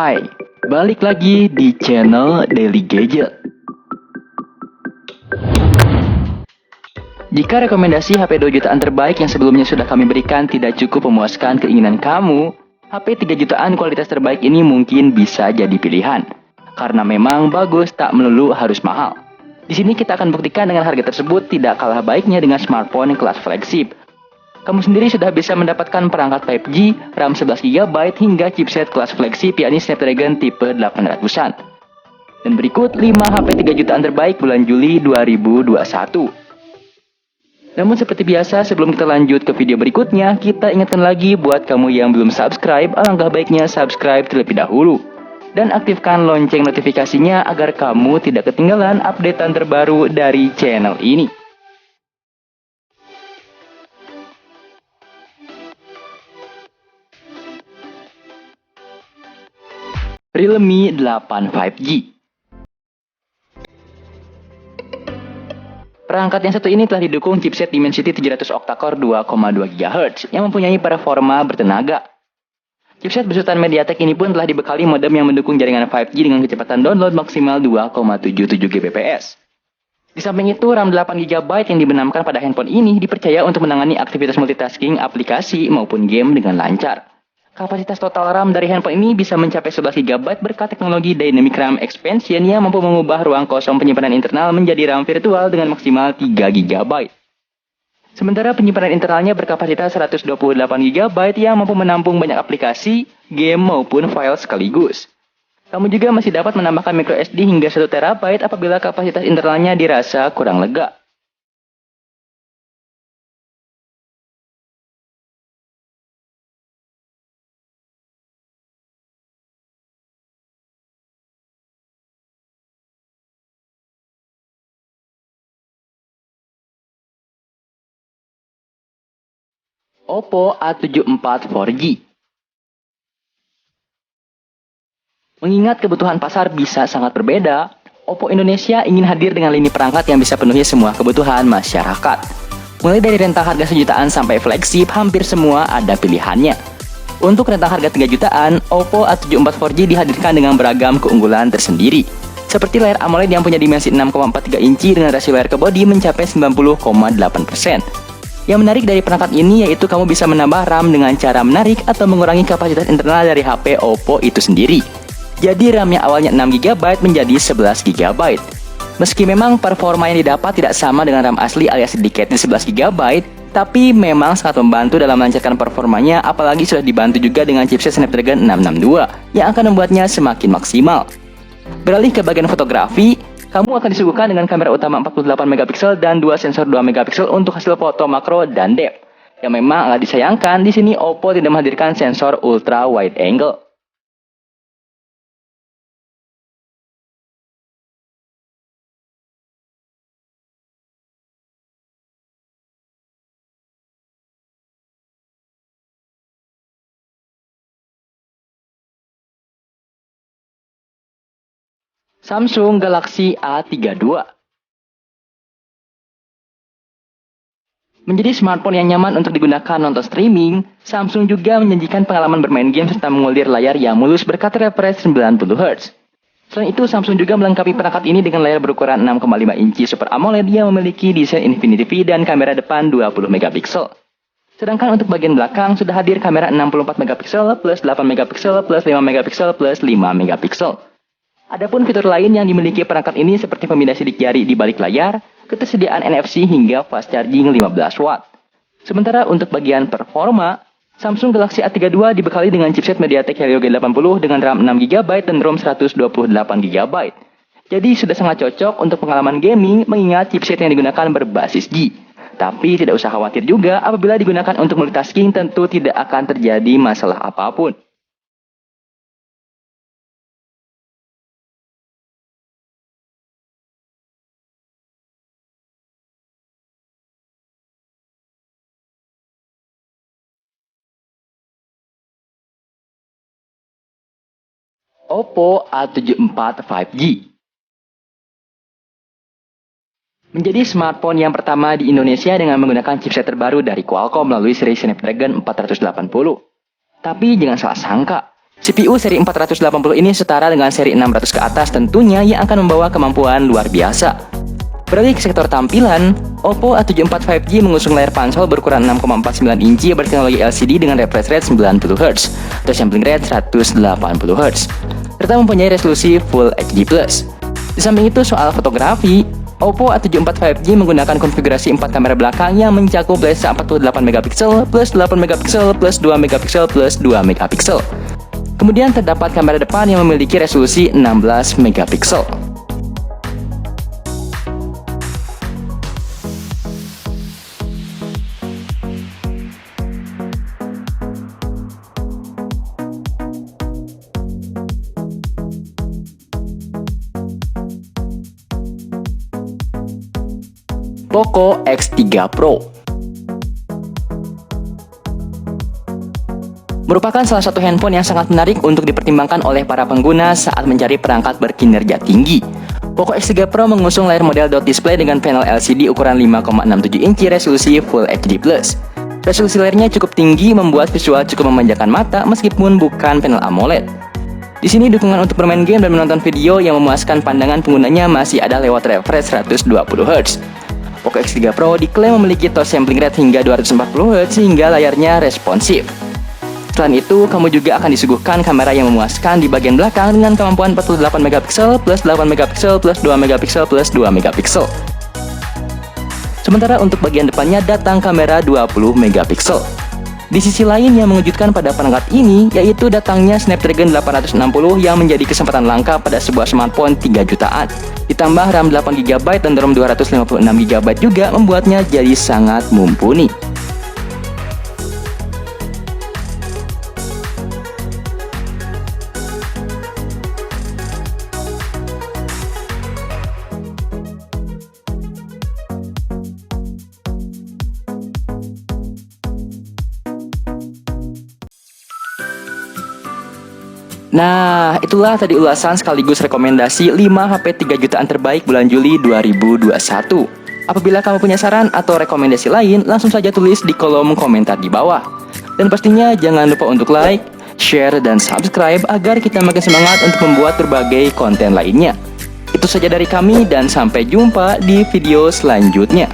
Hai, balik lagi di channel Daily Gadget. Jika rekomendasi HP 2 jutaan terbaik yang sebelumnya sudah kami berikan tidak cukup memuaskan keinginan kamu, HP 3 jutaan kualitas terbaik ini mungkin bisa jadi pilihan. Karena memang bagus tak melulu harus mahal. Di sini kita akan buktikan dengan harga tersebut tidak kalah baiknya dengan smartphone kelas flagship. Kamu sendiri sudah bisa mendapatkan perangkat 5G, RAM 11GB hingga chipset kelas flagship yakni Snapdragon tipe 800-an. Dan berikut 5 HP 3 jutaan terbaik bulan Juli 2021. Namun seperti biasa sebelum kita lanjut ke video berikutnya, kita ingatkan lagi buat kamu yang belum subscribe, alangkah baiknya subscribe terlebih dahulu. Dan aktifkan lonceng notifikasinya agar kamu tidak ketinggalan updatean terbaru dari channel ini. Realme 8 5G. Perangkat yang satu ini telah didukung chipset Dimensity 700 octa-core 2,2 GHz yang mempunyai performa bertenaga. Chipset besutan MediaTek ini pun telah dibekali modem yang mendukung jaringan 5G dengan kecepatan download maksimal 2,77 Gbps. Di samping itu, RAM 8GB yang dibenamkan pada handphone ini dipercaya untuk menangani aktivitas multitasking, aplikasi, maupun game dengan lancar. Kapasitas total RAM dari handphone ini bisa mencapai 11GB berkat teknologi Dynamic RAM Expansion yang mampu mengubah ruang kosong penyimpanan internal menjadi RAM virtual dengan maksimal 3GB. Sementara penyimpanan internalnya berkapasitas 128GB yang mampu menampung banyak aplikasi, game maupun file sekaligus. Kamu juga masih dapat menambahkan microSD hingga 1TB apabila kapasitas internalnya dirasa kurang lega. Oppo A74 4G. Mengingat kebutuhan pasar bisa sangat berbeda, Oppo Indonesia ingin hadir dengan lini perangkat yang bisa penuhi semua kebutuhan masyarakat. Mulai dari rentang harga sejutaan sampai flagship, hampir semua ada pilihannya. Untuk rentang harga 3 jutaan, Oppo A74 4G dihadirkan dengan beragam keunggulan tersendiri. Seperti layar AMOLED yang punya dimensi 6,43 inci dengan rasio layar ke bodi mencapai 90,8%. Yang menarik dari perangkat ini yaitu kamu bisa menambah RAM dengan cara menarik atau mengurangi kapasitas internal dari HP Oppo itu sendiri. Jadi RAM yang awalnya 6GB menjadi 11GB. Meski memang performa yang didapat tidak sama dengan RAM asli alias sedikit di 11GB, tapi memang sangat membantu dalam melancarkan performanya, apalagi sudah dibantu juga dengan chipset Snapdragon 662 yang akan membuatnya semakin maksimal. Beralih ke bagian fotografi, kamu akan disuguhkan dengan kamera utama 48MP dan dua sensor 2MP untuk hasil foto makro dan depth. Yang memang agak disayangkan, di sini Oppo tidak menghadirkan sensor ultra wide angle. Samsung Galaxy A32. Menjadi smartphone yang nyaman untuk digunakan nonton streaming, Samsung juga menjanjikan pengalaman bermain game serta mengulir layar yang mulus berkat refresh 90Hz. Selain itu, Samsung juga melengkapi perangkat ini dengan layar berukuran 6,5 inci Super AMOLED yang memiliki desain Infinity V dan kamera depan 20MP. Sedangkan untuk bagian belakang sudah hadir kamera 64MP plus 8MP plus 5MP plus 5MP. Adapun fitur lain yang dimiliki perangkat ini seperti pemindah sidik jari di balik layar, ketersediaan NFC hingga fast charging 15W. Sementara untuk bagian performa, Samsung Galaxy A32 dibekali dengan chipset MediaTek Helio G80 dengan RAM 6GB dan ROM 128GB. Jadi sudah sangat cocok untuk pengalaman gaming mengingat chipset yang digunakan berbasis G. Tapi tidak usah khawatir juga apabila digunakan untuk multitasking tentu tidak akan terjadi masalah apapun. Oppo A74 5G. Menjadi smartphone yang pertama di Indonesia dengan menggunakan chipset terbaru dari Qualcomm melalui seri Snapdragon 480. Tapi jangan salah sangka, CPU seri 480 ini setara dengan seri 600 ke atas tentunya yang akan membawa kemampuan luar biasa. Beralih ke sektor tampilan, Oppo A74 5G mengusung layar ponsel berukuran 6,49 inci berteknologi LCD dengan refresh rate 90Hz atau sampling rate 180Hz, serta mempunyai resolusi Full HD+. Di samping itu soal fotografi, Oppo A74 5G menggunakan konfigurasi 4 kamera belakang yang mencakup lensa 48MP plus 8MP plus 2MP plus 2MP. Kemudian terdapat kamera depan yang memiliki resolusi 16MP. Poco X3 Pro merupakan salah satu handphone yang sangat menarik untuk dipertimbangkan oleh para pengguna saat mencari perangkat berkinerja tinggi. Poco X3 Pro mengusung layar model dot display dengan panel LCD ukuran 5,67 inci resolusi Full HD+. Resolusi layarnya cukup tinggi membuat visual cukup memanjakan mata meskipun bukan panel AMOLED. Di sini dukungan untuk bermain game dan menonton video yang memuaskan pandangan penggunanya masih ada lewat refresh 120Hz. Poco X3 Pro diklaim memiliki touch sampling rate hingga 240Hz sehingga layarnya responsif. Selain itu, kamu juga akan disuguhkan kamera yang memuaskan di bagian belakang dengan kemampuan 48MP plus 8MP plus 2MP plus 2MP. Sementara untuk bagian depannya datang kamera 20MP. Di sisi lain yang mengejutkan pada perangkat ini yaitu datangnya Snapdragon 860 yang menjadi kesempatan langka pada sebuah smartphone 3 jutaan. Ditambah RAM 8GB dan ROM 256GB juga membuatnya jadi sangat mumpuni. Nah, itulah tadi ulasan sekaligus rekomendasi 5 HP 3 jutaan terbaik bulan Juli 2021. Apabila kamu punya saran atau rekomendasi lain, langsung saja tulis di kolom komentar di bawah. Dan pastinya jangan lupa untuk like, share, dan subscribe agar kita makin semangat untuk membuat berbagai konten lainnya. Itu saja dari kami dan sampai jumpa di video selanjutnya.